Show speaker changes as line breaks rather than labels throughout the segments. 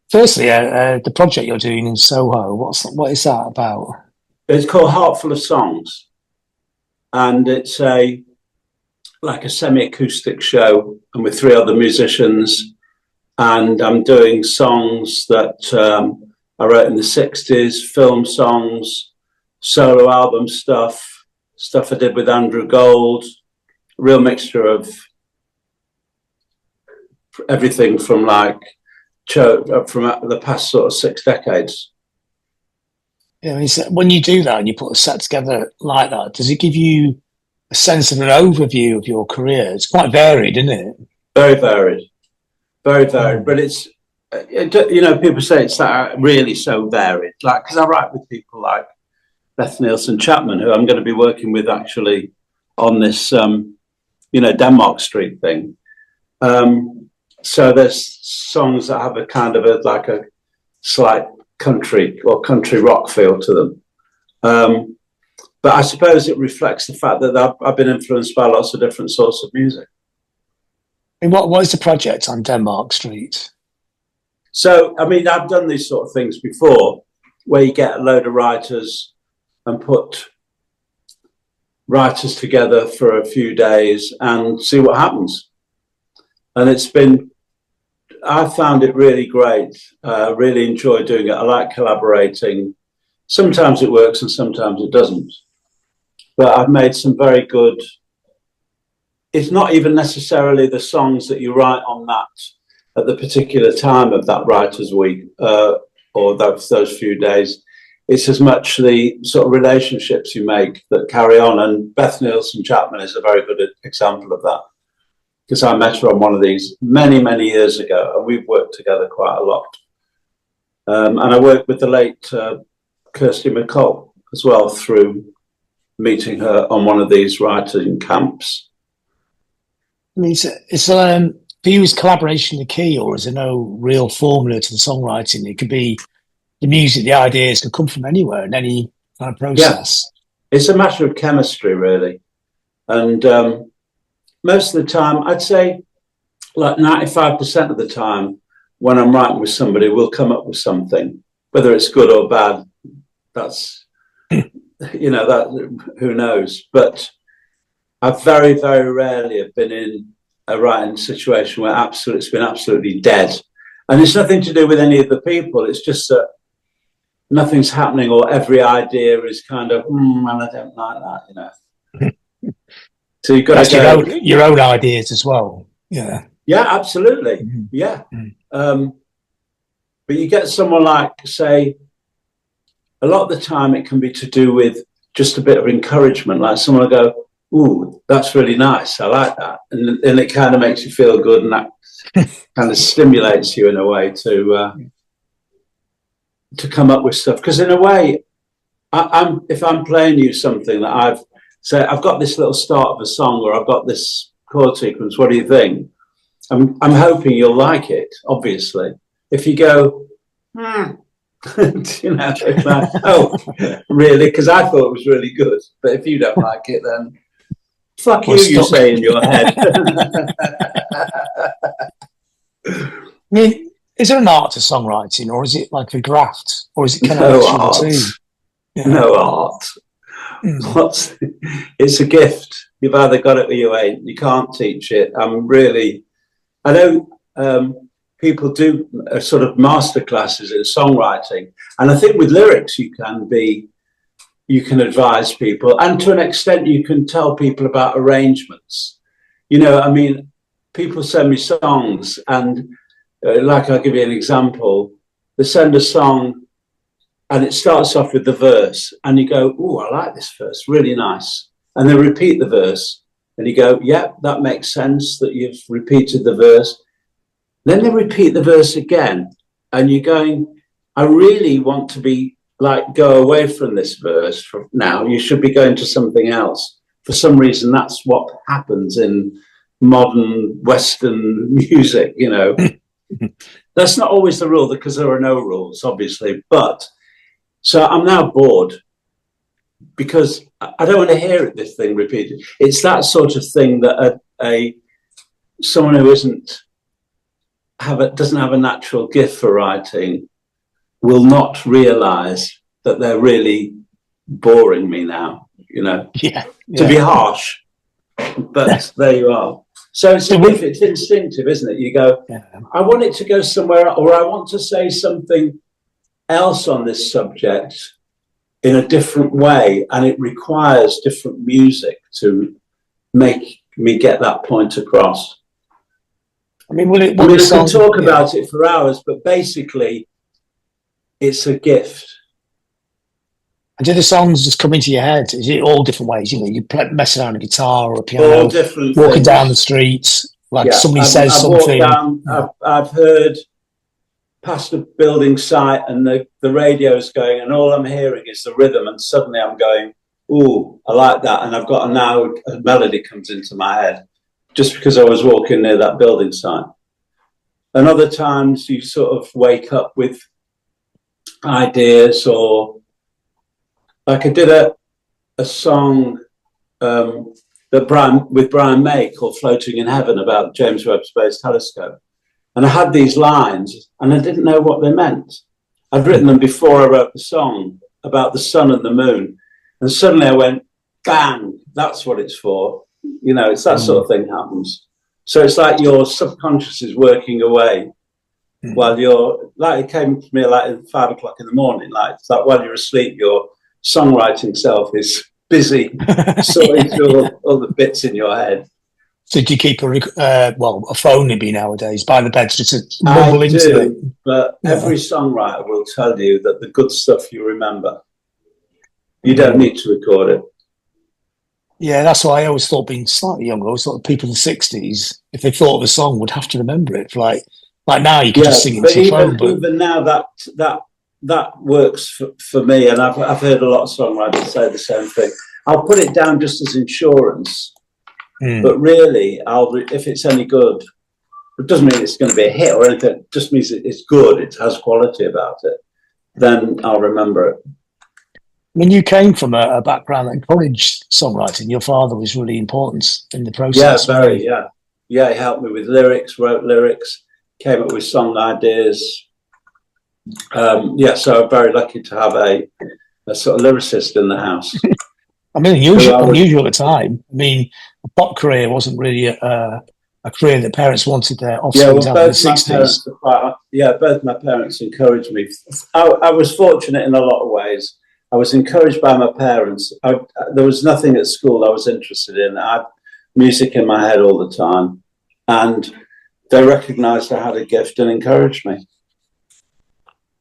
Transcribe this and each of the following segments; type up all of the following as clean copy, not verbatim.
Firstly, the project you're doing in Soho, what is that about?
It's called Heart Full of Songs, and it's like a semi-acoustic show, and with three other musicians, and I'm doing songs that I wrote in the 60s, film songs, solo album stuff I did with Andrew Gold, real mixture of everything from from the past sort of 6 decades.
Yeah, when you do that and you put a set together like that, does it give you a sense of an overview of your career? It's quite varied, isn't it?
Very varied, very varied. But it's, people say it's really so varied. Like, because I write with people like Beth Nielsen Chapman, who I'm going to be working with actually on this, Denmark Street thing. So there's songs that have a kind of a slight country or country rock feel to them. But I suppose it reflects the fact that I've been influenced by lots of different sorts of music.
And what was the project on Denmark Street?
So, I mean, I've done these sort of things before, where you get a load of writers and put writers together for a few days and see what happens. And I found it really great. Really enjoy doing it. I like collaborating. Sometimes it works and sometimes it doesn't. But I've made some very good, it's not even necessarily the songs that you write on that at the particular time of that writer's week or those few days. It's as much the sort of relationships you make that carry on. And Beth Nielsen Chapman is a very good example of that, because I met her on one of these many, many years ago, and we've worked together quite a lot. And I worked with the late Kirsty MacColl as well through meeting her on one of these writing camps.
I mean, for you, is collaboration the key, or is there no real formula to the songwriting? It could be the music, the ideas could come from anywhere in any kind of process.
Yeah. It's a matter of chemistry, really. And most of the time, I'd say like 95% of the time when I'm writing with somebody, we'll come up with something, whether it's good or bad. That's, that who knows. But I very, very rarely have been in a writing situation where it's been absolutely dead. And it's nothing to do with any of the people. It's just that nothing's happening, or every idea is kind of, man, I don't like that, So you've got
your own ideas as well. Yeah.
Yeah, absolutely. Mm-hmm. Yeah. Mm-hmm. But you get someone like, say, a lot of the time it can be to do with just a bit of encouragement. Like someone will go, ooh, that's really nice. I like that. And it kind of makes you feel good, and that kind of stimulates you in a way to come up with stuff. Because in a way, if I'm playing you something that I've got this little start of a song, or I've got this chord sequence, what do you think? I'm hoping you'll like it, obviously. If you go, it's like, oh, really? Because I thought it was really good. But if you don't like it, then fuck you say in your head.
I mean, is there an art to songwriting, or is it like a graft, or is it kind
no
of
art? Yeah. No art. It's a gift. You've either got it or you ain't. You can't teach it. I know people do sort of master classes in songwriting, and I think with lyrics you can advise people, and to an extent you can tell people about arrangements. I mean, people send me songs, and like I'll give you an example. They send a song and it starts off with the verse, and you go, oh, I like this verse, really nice. And they repeat the verse, and you go, yeah, that makes sense that you've repeated the verse. Then they repeat the verse again, and you're going, I really want to go away from this verse now. You should be going to something else. For some reason, that's what happens in modern Western music, That's not always the rule, because there are no rules, obviously. But so I'm now bored, because I don't want to hear this thing repeated. It's that sort of thing that someone who doesn't have a natural gift for writing will not realise that they're really boring me now. To be harsh, but there you are. So it's instinctive, isn't it? You go, I want it to go somewhere, or I want to say something else on this subject in a different way, and it requires different music to make me get that point across.
I mean, we
can talk about it for hours, but basically, it's a gift.
And do the songs just come into your head? Is it all different ways? You mess around a guitar or a piano,
all different
walking
things.
Down the streets, somebody says something.
I've heard past a building site and the radio's going, and all I'm hearing is the rhythm, and suddenly I'm going, ooh, I like that, and I've got a melody comes into my head just because I was walking near that building site. And other times you sort of wake up with ideas, or like I did a song with Brian May called Floating in Heaven about James Webb Space Telescope. And I had these lines and I didn't know what they meant. I'd written them before I wrote the song about the sun and the moon. And suddenly I went, bang, that's what it's for. It's that sort of thing happens. So it's like your subconscious is working away while you're, like it came to me like at 5 o'clock in the morning, like it's like while you're asleep, your songwriting self is busy sorting through all the bits in your head.
So do you keep a phone maybe nowadays by the bed just to mumble into it?
But every songwriter will tell you that the good stuff you remember. You don't need to record it.
Yeah, that's why I always thought, being slightly younger, I always thought the people in the 60s, if they thought of a song, would have to remember it. Like now, you can just sing it into your phone. But
even now, that works for me, and I've heard a lot of songwriters say the same thing. I'll put it down just as insurance, but really, if it's any good, it doesn't mean it's going to be a hit or anything. It just means it's good. It has quality about it. Then I'll remember it.
I mean, you came from a background that encouraged songwriting. Your father was really important in the process.
Yeah, very. Yeah, he helped me with lyrics, wrote lyrics, came up with song ideas. So I'm very lucky to have a sort of lyricist in the house.
I mean, unusual at the time. I mean, a pop career wasn't really a career that parents wanted their offspring to have in the 60s.
Both my parents encouraged me. I was fortunate in a lot of ways. I was encouraged by my parents. There was nothing at school I was interested in. I had music in my head all the time, and they recognised I had a gift and encouraged me.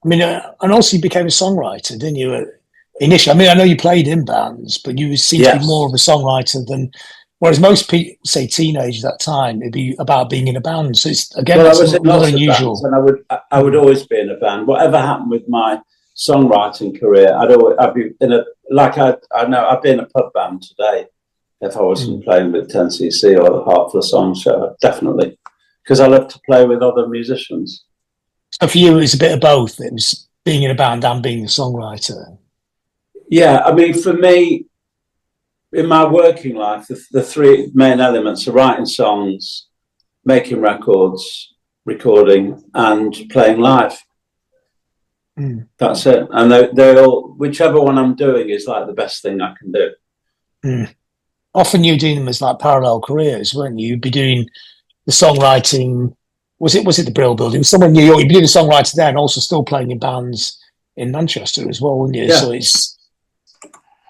I mean, and also you became a songwriter, didn't you? Initially, I mean, I know you played in bands, but you seemed to be more of a songwriter than. Whereas most people, say teenagers at that time, it'd be about being in a band. So it's again,
I was in
not
lots
unusual.
Of bands, and I would always be in a band. Whatever happened with my songwriting career, I'd be in a, like I know I'd be in a pub band today if I wasn't playing with 10cc or the Heart Song Show, definitely, because I love to play with other musicians.
So for you, it was a bit of both. It was being in a band and being a songwriter.
Yeah, I mean, for me, in my working life, the three main elements are writing songs, making records, recording, and playing live. That's it. And they're all, whichever one I'm doing is like the best thing I can do.
Often you're doing them as like parallel careers, weren't you? You'd be doing the songwriting. Was it the Brill Building? Somewhere in New York. You'd be doing the songwriter there and also still playing in bands in Manchester as well, wouldn't you?
Yeah.
So it's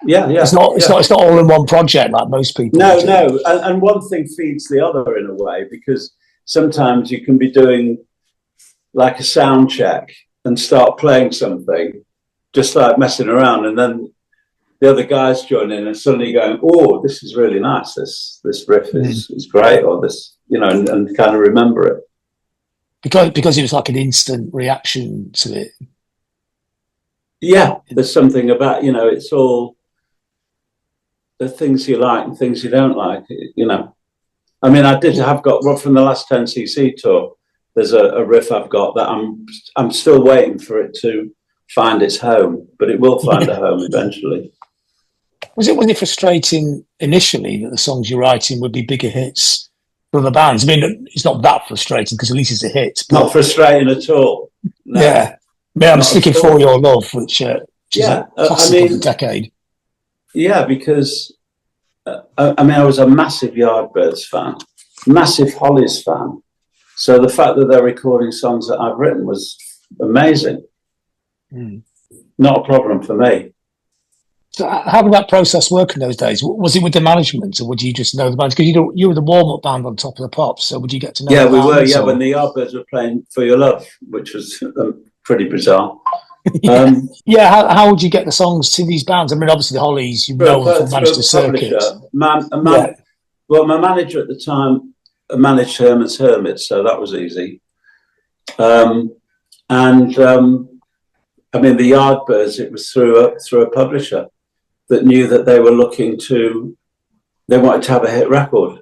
it's
not all in one project like most people.
No. And one thing feeds the other in a way, because sometimes you can be doing like a sound check and start playing something, just like messing around, and then the other guys join in and suddenly going, oh, this is really nice, this riff is great, or this, and kind of remember it.
Because it was like an instant reaction to it.
Yeah, there's something about, it's all the things you like and things you don't like, I mean, I've got from the last 10cc tour, there's a riff I've got that I'm still waiting for it to find its home, but it will find a home eventually.
Was it frustrating initially that the songs you're writing would be bigger hits for the bands. I mean, it's not that frustrating because at least it's a hit. But,
Not frustrating at all. No,
yeah. I'm sticking For Your Love, which is a classic of the decade.
Yeah, because I was a massive Yardbirds fan, massive Hollies fan. So the fact that they're recording songs that I've written was amazing. Not a problem for me.
So how did that process work in those days? Was it with the management, or would you just know the bands? Because you were the warm-up band on Top of the Pops, so would you get to know?
Yeah,
the
we were.
bands,
Yeah, when the Yardbirds were playing For Your Love, which was pretty bizarre.
How would you get the songs to these bands? I mean, obviously the Hollies, you know them from Manchester Circuit.
Well, my manager at the time managed Herman's Hermits, so that was easy. I mean, the Yardbirds, it was through a publisher that knew that they wanted to have a hit record,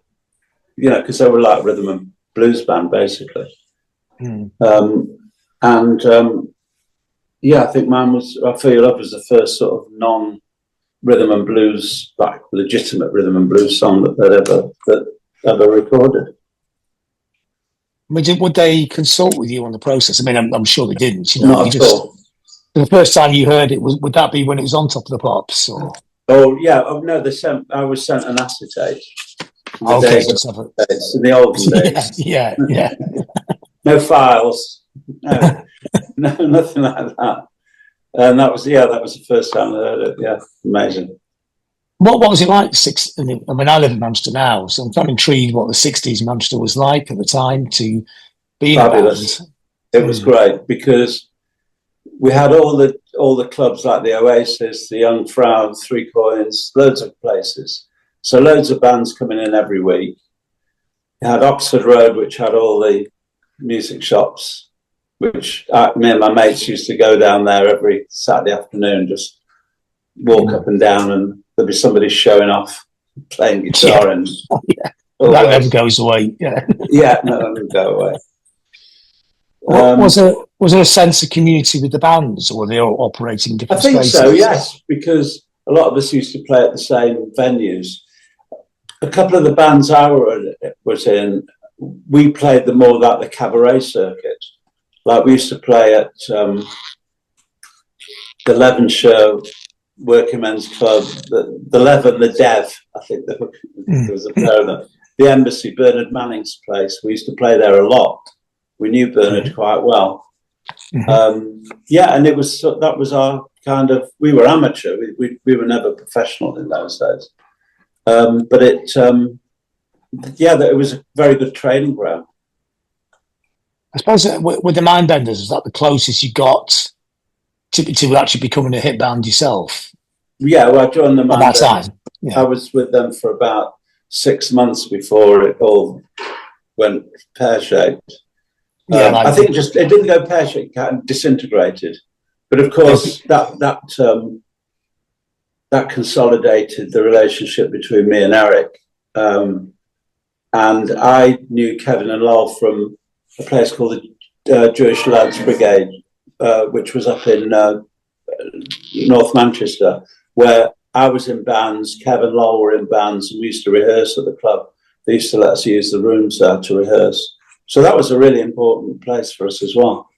because they were like rhythm and blues band, basically. I think mine was, I Feel Your Love was the first sort of non-rhythm and blues, like legitimate rhythm and blues song that ever recorded.
I mean, would they consult with you on the process? I mean, I'm sure they didn't.
Not at all.
The first time you heard it, would that be when it was on Top of the Pops? Or?
Oh yeah, no. I was sent an acetate.
Okay,
in the olden days.
Yeah.
No files. No, nothing like that. And that was the first time I heard it. Yeah, amazing.
What was it like? I mean, I live in Manchester now, so I'm kind of intrigued what the '60s Manchester was like at the time to be
fabulous. It was great because we had all the clubs like the Oasis, the Young Frau, Three Coins, loads of places. So loads of bands coming in every week. You had Oxford Road, which had all the music shops, which me and my mates used to go down there every Saturday afternoon, just walk up and down, and there'd be somebody showing off, playing guitar, and
that never goes away. Yeah,
no, that would go away.
Was there a sense of community with the bands, or were they all operating in different spaces?
I think so, yes, because a lot of us used to play at the same venues. A couple of the bands I was in, we played more like the cabaret circuit. Like we used to play at the Levenshire Working Men's Club, the Leven, the Dev, I think there was a pair of them. The Embassy, Bernard Manning's place, we used to play there a lot. We knew Bernard quite well. And that was our kind of, we were amateur, we were never professional in those days. But it was a very good training ground.
I suppose with the Mindbenders, is that the closest you got to actually becoming a hit band yourself? Yeah,
well, I joined the Mindbenders.
At that time. Yeah.
I was with them for about 6 months before it all went pear-shaped. I think it didn't go pear-shaped, it kind of disintegrated. But of course, that consolidated the relationship between me and Eric. And I knew Kevin and Lol from a place called the Jewish Lads Brigade, which was up in North Manchester, where I was in bands, Kevin and Lol were in bands, and we used to rehearse at the club. They used to let us use the rooms there to rehearse. So that was a really important place for us as well.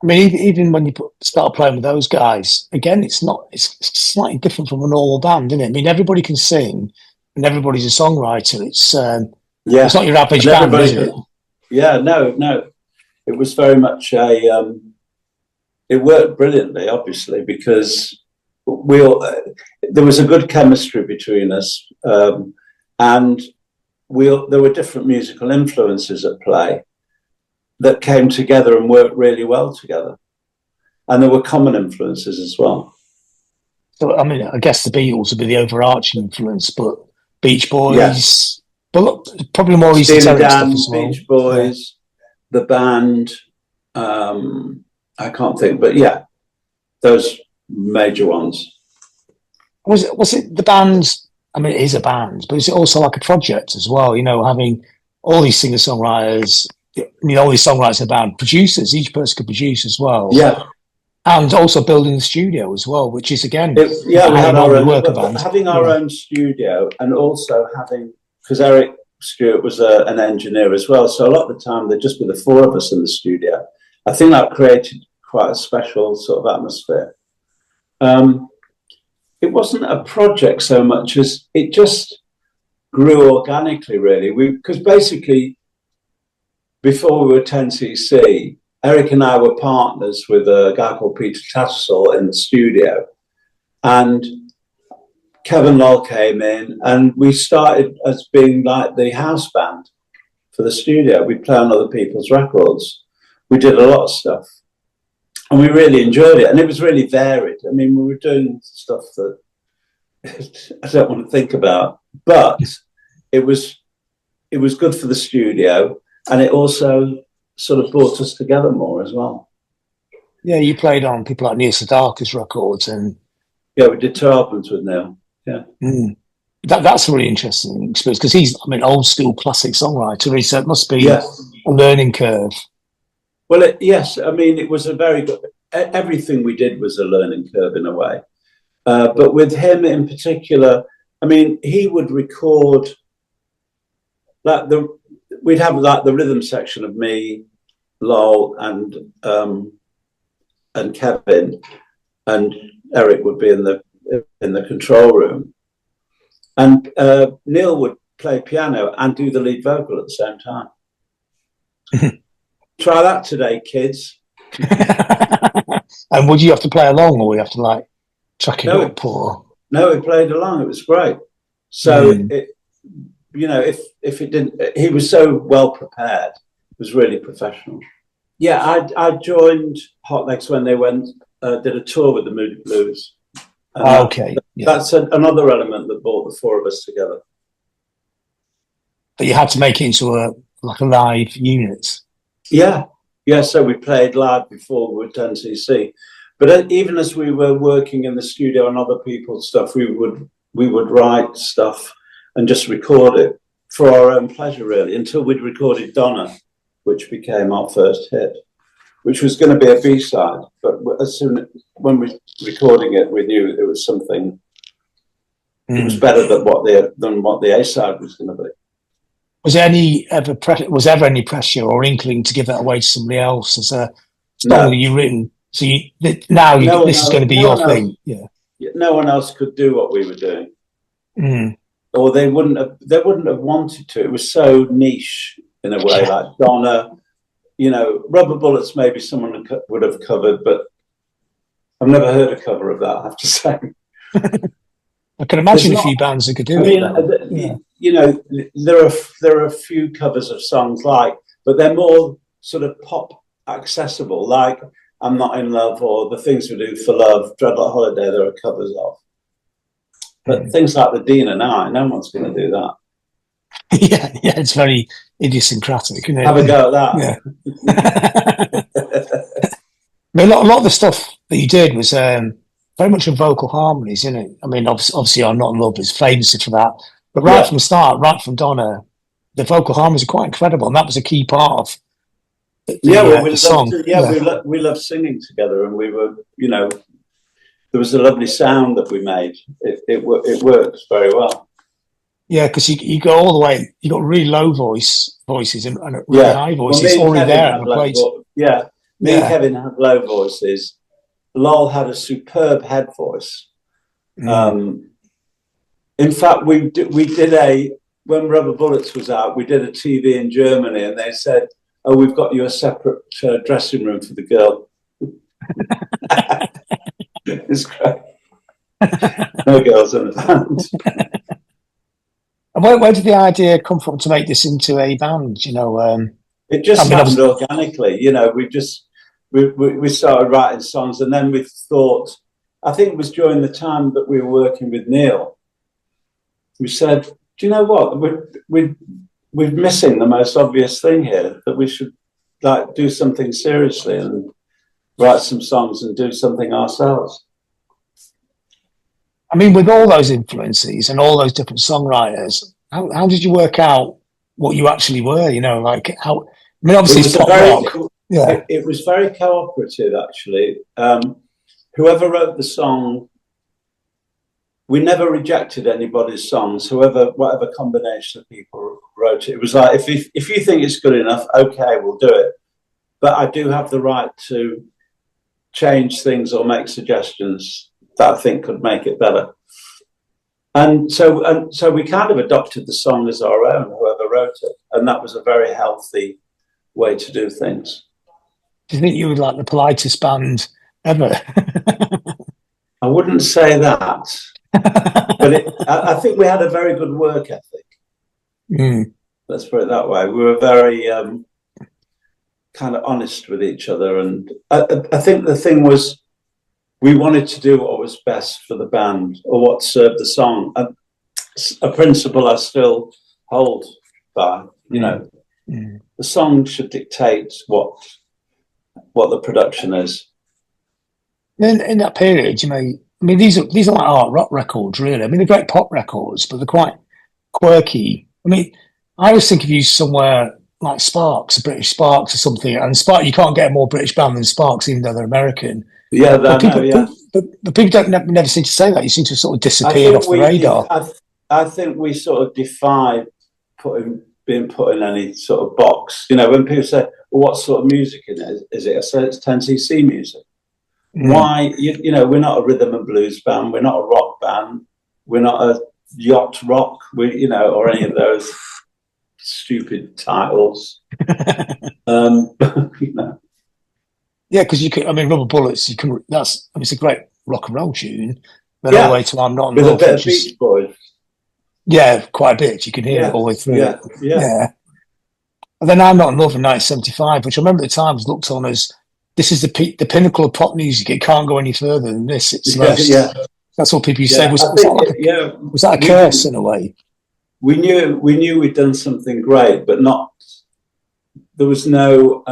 I mean, even when you start playing with those guys, again, it's slightly different from a normal band, isn't it? I mean, everybody can sing and everybody's a songwriter. It's not your average band, is it?
Yeah, no. It was very much it worked brilliantly, obviously, because there was a good chemistry between us, and there were different musical influences at play that came together and worked really well together. And there were common influences as well.
So, I mean, I guess the Beatles would be the overarching influence, but Beach Boys, but probably more esoteric stuff as well.
Beach Boys, the band, I can't think, but those major ones.
Was it the band? I mean, it is a band, but is it also like a project as well? Having all these singer-songwriters, all these songwriters are band producers. Each person could produce as well.
Yeah.
And also building the studio as well, which is again,
we had our own, having our own studio, and also having, because Eric Stuart was an engineer as well. So a lot of the time there'd just be the four of us in the studio. I think that created quite a special sort of atmosphere. It wasn't a project so much as it just grew organically, really. Because basically, before we were 10cc, Eric and I were partners with a guy called Peter Tattersall in the studio. And Kevin Lowell came in, and we started as being like the house band for the studio. We'd play on other people's records. We did a lot of stuff. And we really enjoyed it. And it was really varied. I mean, we were doing stuff that I don't want to think about. But it was good for the studio. And it also sort of brought us together more as well.
Yeah, you played on people like Neil Sedaka's records. And
yeah, we did 2 albums with Neil. Yeah.
That's a really interesting experience because he's, I mean, old school classic songwriter. So it must be a learning curve.
Well, yes. I mean, it was a very good, everything we did was a learning curve in a way. But with him in particular, I mean, he would record like we'd have like the rhythm section of me, Lowell, and Kevin, and Eric would be in the control room. And Neil would play piano and do the lead vocal at the same time. Try that today, kids.
And would you have to play along, or would you have to like track it up? Or
no, he played along. It was great. So it, you know, if it didn't, he was so well prepared. It was really professional. Yeah, I joined Hot Legs when they did a tour with the Moody Blues.
Okay,
that's another element that brought the four of us together.
But you had to make it into a live unit.
Yeah. So we played live before we were 10cc. But even as we were working in the studio on other people's stuff, we would write stuff and just record it for our own pleasure, really, until we'd recorded Donna, which became our first hit, which was going to be a B-side. But when we were recording it, we knew it was something. It was better than what the A-side was going to be.
Was there ever any pressure or inkling to give that away to somebody else as a song that you've written? So this is going to be your thing. Yeah.
No one else could do what we were doing, or they wouldn't have wanted to. It was so niche in a way, like Donna. You know, Rubber Bullets, maybe someone would have covered, but I've never heard a cover of that, I have to say.
I can imagine a few bands that could do it.
You know, there are a few covers of songs but they're more sort of pop accessible, like I'm Not in Love or The Things We Do for Love, Dreadlock Holiday, there are covers of. But things like the Dean and I, no one's going to do that.
Yeah, it's very idiosyncratic, isn't it?
Have a go at that.
Yeah. I mean, a lot of the stuff that you did was very much in vocal harmonies, isn't it? I mean, obviously, I'm Not in Love is famous for that. But right from the start, right from Donna, the vocal harmonies are quite incredible. And that was a key part of the song.
We loved singing together. And we were, you know, there was a lovely sound that we made. It worked very well.
Yeah, because you go all the way, you got really low voices and really high voices already there.
Me and Kevin had low voices. Lowell had a superb head voice. In fact, we did when Rubber Bullets was out, we did a TV in Germany, and they said, "Oh, we've got you a separate dressing room for the girl." It's great. No girls in the band.
And where did the idea come from to make this into a band? You know,
it just happened organically. You know, we started writing songs, and then we thought. I think it was during the time that we were working with Neil. We said, "Do you know what? We're missing the most obvious thing here. That we should do something seriously and write some songs and do something ourselves."
I mean, with all those influences and all those different songwriters, how did you work out what you actually were? You know, how? I mean, obviously, it's pop rock. Yeah,
it was very cooperative, actually. Whoever wrote the song, we never rejected anybody's songs. Whatever combination of people wrote it. It was like, if you think it's good enough, okay, we'll do it. But I do have the right to change things or make suggestions that I think could make it better. And so we kind of adopted the song as our own, whoever wrote it. And that was a very healthy way to do things.
Do you think you were like the politest band ever?
I wouldn't say that, but I think we had a very good work ethic. Let's put it that way. We were very kind of honest with each other. And I think the thing was, we wanted to do what was best for the band or what served the song. A principle I still hold by, you know. The song should dictate what the production is.
In that period, you know, I mean, these are like art rock records, really. I mean, they're great pop records, but they're quite quirky. I mean, I always think of you somewhere like Sparks, British Sparks or something, and Sparks, you can't get a more British band than Sparks, even though they're American.
Yeah,
but people don't never seem to say that. You seem to have sort of disappeared off the radar.
I think we sort of defy being put in any sort of box. You know, when people say, well, what sort of music is it? I say it's 10cc music. Why? You know, we're not a rhythm and blues band. We're not a rock band. We're not a yacht rock. You know, or any of those stupid titles. You know.
Yeah, because you can. I mean, Rubber Bullets. You can. It's a great rock and roll tune. Then all the way to I'm Not in Love.
With a bit of Beach Boys.
Yeah, quite a bit. You can hear it all the way through.
Yeah.
And then I'm Not in Love in 1975, which I remember at the time was looked on as this is the pinnacle of pop music. It can't go any further than this. It's that's what people used to say. Was that a curse in a way?
We knew we'd done something great, but not. There was no.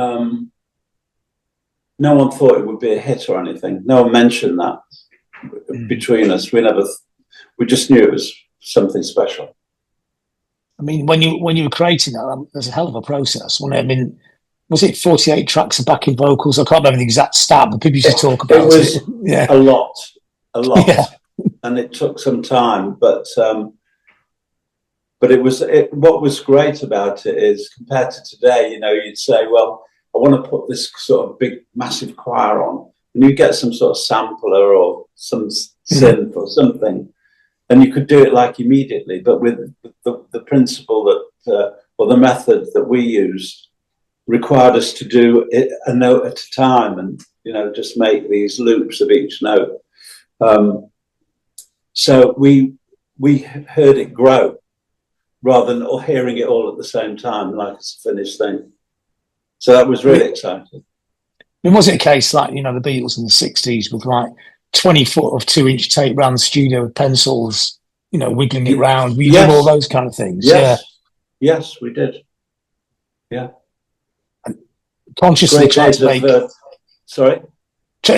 No one thought it would be a hit or anything. No one mentioned that between us. We just knew it was something special.
I mean, when you were creating that, there's a hell of a process, wasn't it? I mean, was it 48 tracks of backing vocals? I can't remember the exact stat, but people used to talk about it.
Was a lot,
yeah.
And it took some time. But it was what was great about it is compared to today, you know, you'd say, well, I want to put this sort of big, massive choir on, and you get some sort of sampler or some synth or something, and you could do it like immediately. But with the principle that, or the method that we used, required us to do it a note at a time, and you know, just make these loops of each note. So we heard it grow rather than hearing it all at the same time, like it's a finished thing. So that was really exciting.
I mean, was it a case like, you know, the Beatles in the 60s with like 20 foot of 2-inch tape around the studio with pencils, you know, wiggling it round? We did all those kind of things.
Yes, we did. Yeah.
And consciously trying to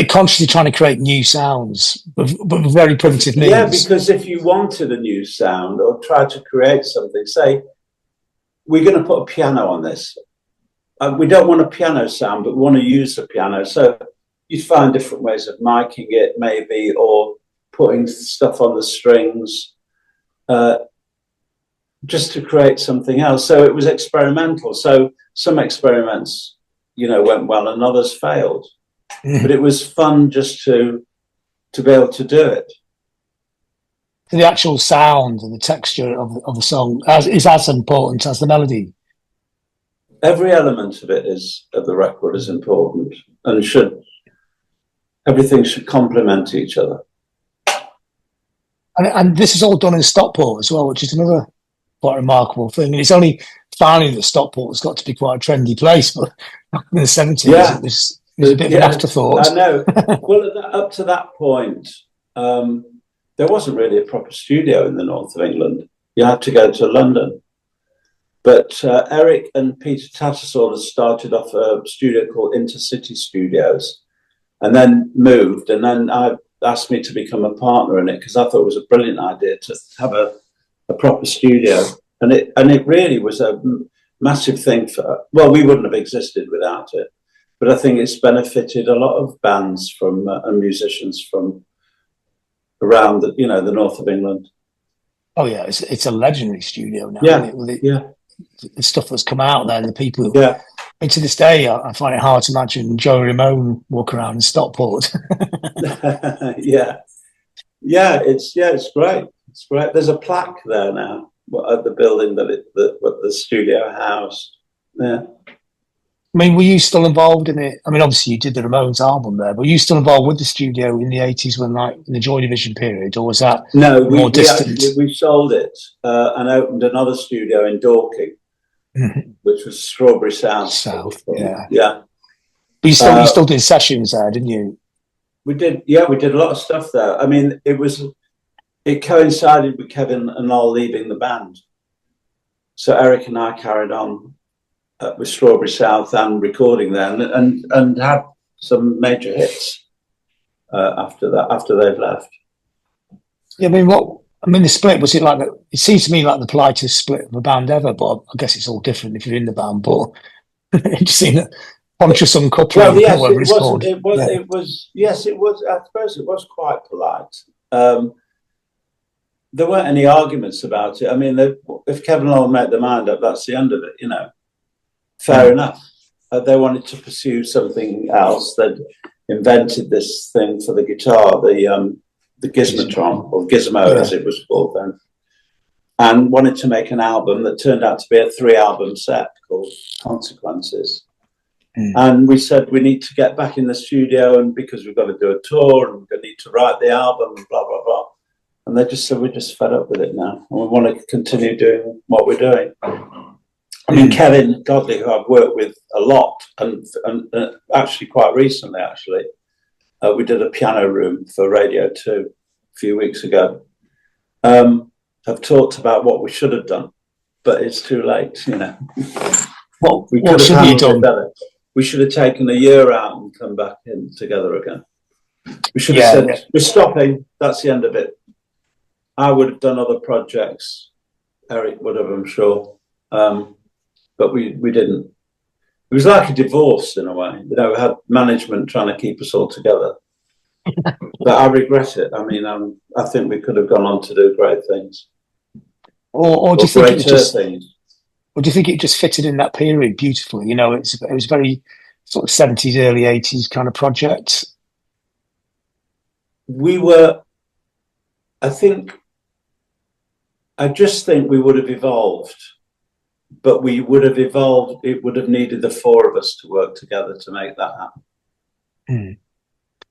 consciously trying to create new sounds, but with very primitive means.
Yeah, because if you wanted a new sound or tried to create something, say, we're going to put a piano on this. We don't want a piano sound, but we want to use the piano. So you'd find different ways of miking it, maybe, or putting stuff on the strings, just to create something else. So it was experimental. So some experiments, you know, went well and others failed. But it was fun just to be able to do it.
So the actual sound and the texture of the song is as important as the melody.
Every element of the record is important, and everything should complement each other.
And this is all done in Stockport as well, which is another quite remarkable thing. And it's only finally that Stockport has got to be quite a trendy place, but back in the 70s, it was a bit of an afterthought.
I know. Well, up to that point, there wasn't really a proper studio in the north of England. You had to go to London. But Eric and Peter Tattersall had started off a studio called Intercity Studios, and then moved. And then asked me to become a partner in it because I thought it was a brilliant idea to have a proper studio. And it really was a massive thing we wouldn't have existed without it. But I think it's benefited a lot of bands and musicians from around the north of England.
Oh yeah, it's a legendary studio now.
Yeah.
the stuff that's come out there, and the people.
Yeah.
And to this day, I find it hard to imagine Joey Ramone walk around in Stockport.
Yeah. It's great. It's great. There's a plaque there now at the building that the studio housed. Yeah.
I mean, were you still involved in it? I mean, obviously you did the Ramones album there, but were you still involved with the studio in the 80s when, like, in the Joy Division period, or was that more distant?
We sold it and opened another studio in Dorking, which was Strawberry South.
Yeah.
Yeah.
But you still did sessions there, didn't you?
We did a lot of stuff there. I mean, it coincided with Kevin and Noel leaving the band. So Eric and I carried on with Strawberry South and recording there, and had some major hits after they've left.
Yeah, I mean, the split, was it like it seems to me like the politest split of a band ever, but I guess it's all different if you're in the band, but it just seemed conscious uncoupling.
Well, yes, it was. Yes, it was. I suppose it was quite polite. There weren't any arguments about it. I mean, if Kevin and Noel made their mind up, that's the end of it, Fair enough. They wanted to pursue something else. They'd invented this thing for the guitar, the Gizmotron, or Gizmo as it was called then, and wanted to make an album that turned out to be a 3-album set called Consequences. And we said we need to get back in the studio, and because we've got to do a tour and we need to write the album and blah blah blah. And they just said we're just fed up with it now, and we want to continue doing what we're doing. I mean, Kevin Godley, who I've worked with a lot, and actually quite recently, we did a piano room for Radio 2 a few weeks ago. Have talked about what we should have done, but it's too late,
What should you done?
Better. We should have taken a year out and come back in together again. We should have said, we're stopping, that's the end of it. I would have done other projects. Eric would have, I'm sure. But we didn't. It was like a divorce in a way. We had management trying to keep us all together. But I regret it. I mean, I think we could have gone on to do great things.
Or do you think or do you think it just fitted in that period beautifully? It was very sort of 70s, early 80s kind of project.
I just think we would have evolved, but we would have evolved. It would have needed the 4 of us to work together to make that happen.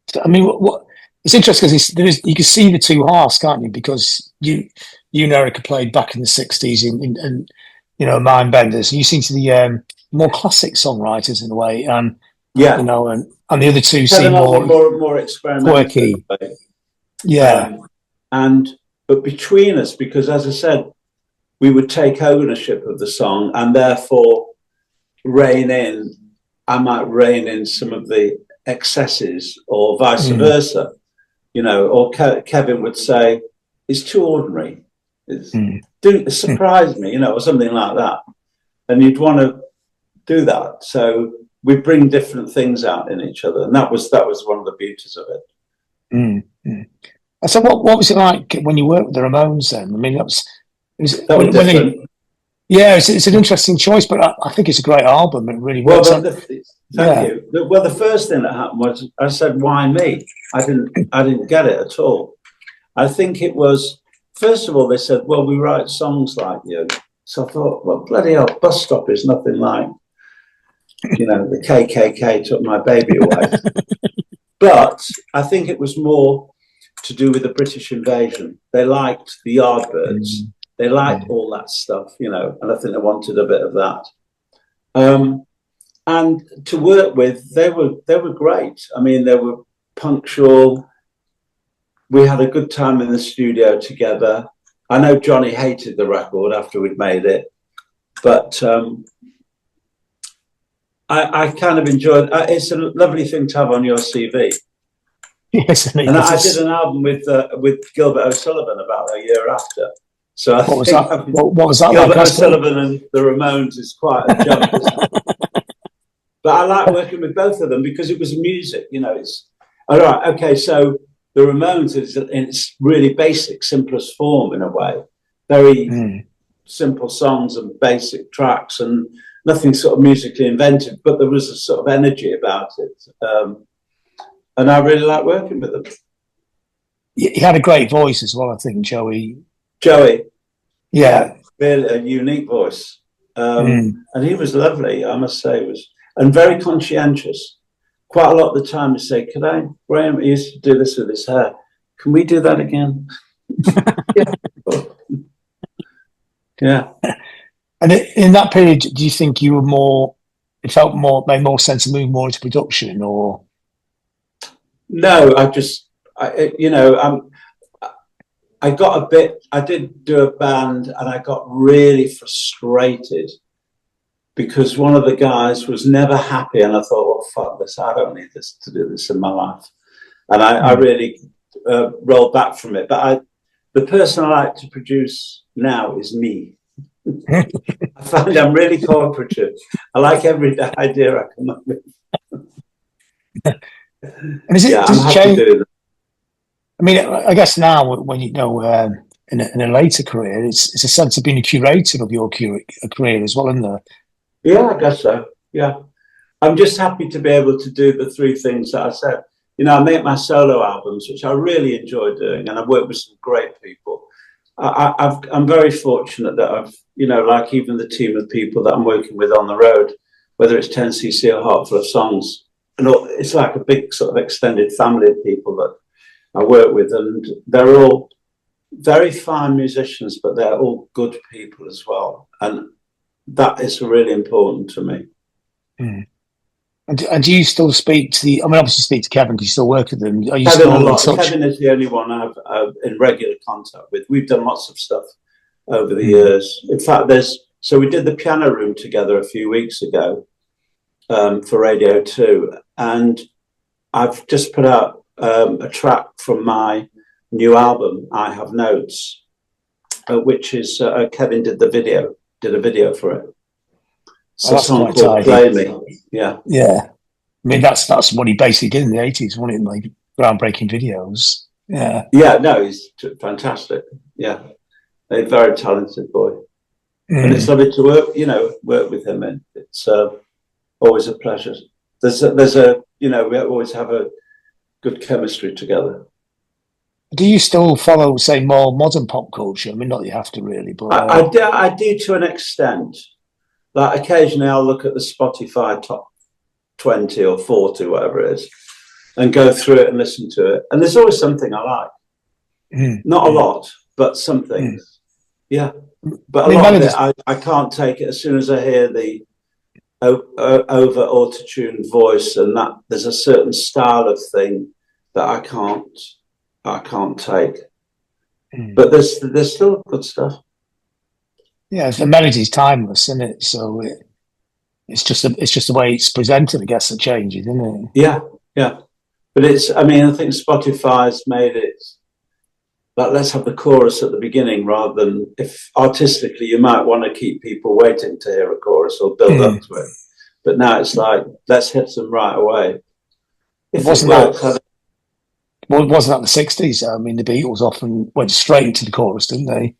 So, I mean, what it's interesting because you can see the two halves, can't you? Because you and Erica played back in the 60s and Mindbenders, and you seem to be more classic songwriters in a way, and and the other two seem
more experimental,
quirky.
But between us, because as I said, we would take ownership of the song and therefore I might rein in some of the excesses, or vice versa, or Kevin would say, it's too ordinary. It surprised me, or something like that. And you'd want to do that. So we bring different things out in each other. And that was one of the beauties of it.
So what was it like when you worked with the Ramones then? I mean, it's an interesting choice, but I think it's a great album. It really works.
Thank you. Well, the first thing that happened was I said, "Why me?" I didn't get it at all. I think it was, first of all, they said, "Well, we write songs like you." So I thought, well, bloody hell, Bus Stop is nothing like, the KKK took my baby away. But I think it was more to do with the British invasion. They liked the Yardbirds. They liked all that stuff, and I think they wanted a bit of that. And to work with, they were great. I mean, they were punctual. We had a good time in the studio together. I know Johnny hated the record after we'd made it, but I kind of enjoyed it. It's a lovely thing to have on your CV.
Yes,
and I did an album with Gilbert O'Sullivan about a year after. So what
was that?
Gilbert O'Sullivan and the Ramones is quite a jump, isn't it? But I like working with both of them because it was music. It's all right. Okay, so the Ramones is in its really basic, simplest form in a way. Very simple songs and basic tracks and nothing sort of musically inventive, but there was a sort of energy about it. And I really like working with them.
He had a great voice as well, I think, Joey.
Yeah, really a unique voice. And he was lovely, I must say, and very conscientious. Quite a lot of the time, he'd say, Graham, he used to do this with his hair. Can we do that again? Yeah.
And in that period, do you think you were made more sense to move more into production, or?
No, I did do a band, and I got really frustrated because one of the guys was never happy, and I thought, well, fuck this, I don't need to do this in my life. And I really rolled back from it. But the person I like to produce now is me. I find I'm really cooperative. I like every idea I come up with.
And does it change? I mean, I guess now, when in a later career, it's a sense of being a curator of your career as well, isn't there?
Yeah, I guess so. Yeah, I'm just happy to be able to do the three things that I said. I make my solo albums, which I really enjoy doing, and I've worked with some great people. I'm very fortunate that I've, like even the team of people that I'm working with on the road, whether it's 10cc or Heart Full of Songs, and it's like a big sort of extended family of people that I work with, and they're all very fine musicians, but they're all good people as well, and that is really important to me.
And do you still speak to obviously speak to Kevin because you still work with them? Are you
Kevin
still
a lot. Kevin is the only one I'm in regular contact with. We've done lots of stuff over the years. In fact, we did the piano room together a few weeks ago for Radio 2, and I've just put out a track from my new album, I Have Notes, which is Kevin did a video for it. So song called Play Me. Yeah.
I mean, that's what he basically did in the 80s, wasn't it? Like groundbreaking videos. Yeah.
Yeah, no, he's fantastic. Yeah. A very talented boy. And it's lovely to work with him, and it's always a pleasure. We always have a good chemistry together.
Do you still follow, say, more modern pop culture? I mean, not that you have to really, but
I do to an extent. Like occasionally I'll look at the Spotify top 20 or 40, whatever it is, and go through it and listen to it. And there's always something I like. Not a lot, but something. Yeah. But a lot of it, I can't take it as soon as I hear the over auto-tuned voice, and that there's a certain style of thing that I can't take. But there's still good stuff.
Yeah, the melody's timeless, isn't it? So it's just the way it's presented, I guess, that changes, isn't it?
Yeah. But I think Spotify's made it like, let's have the chorus at the beginning, rather than, if artistically you might want to keep people waiting to hear a chorus or build up to it. But now it's like, let's hit them right away.
Wasn't that the 60s? I mean, the Beatles often went straight into the chorus, didn't they?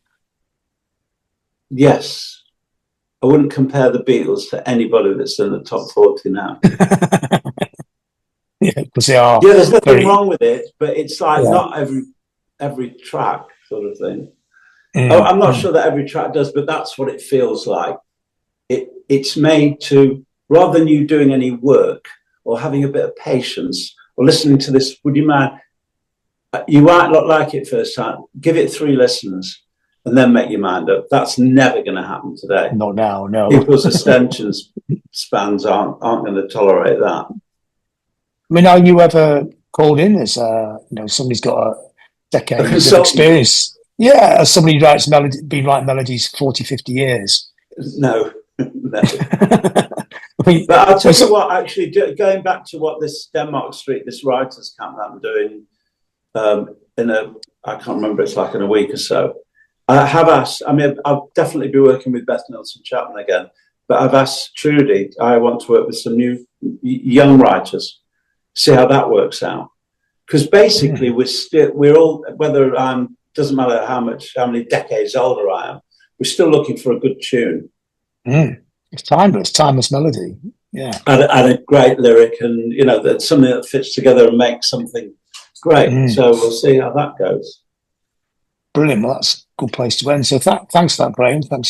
Yes. I wouldn't compare the Beatles to anybody that's in the top 40 now.
Yeah, because they are.
Yeah, there's nothing wrong with it, but it's like not every track sort of thing. I'm not sure that every track does, but that's what it feels like. It's made to, rather than you doing any work or having a bit of patience or listening to this, would you mind? You might not like it first time. Give it 3 listens and then make your mind up. That's never going to happen today.
Not now, no.
People's attention spans aren't going to tolerate that.
I mean, are you ever called in as somebody's got a decade of experience? Yeah, as somebody who writes been writing melodies for 40, 50 years.
No. But I'll tell you what, actually, going back to what this Denmark Street, this writers camp that I'm doing I can't remember, it's like in a week or so. I have asked, I'll definitely be working with Beth Nielsen Chapman again, but I've asked Trudy, I want to work with some new young writers, see how that works out. Because basically we're all, whether doesn't matter how many decades older I am, we're still looking for a good tune.
It's timeless melody. Yeah.
And a great lyric, and you know, that's something that fits together and makes something great. So we'll see how that goes.
Brilliant. Well, that's a good place to end. So thanks for that, Graham. Thanks.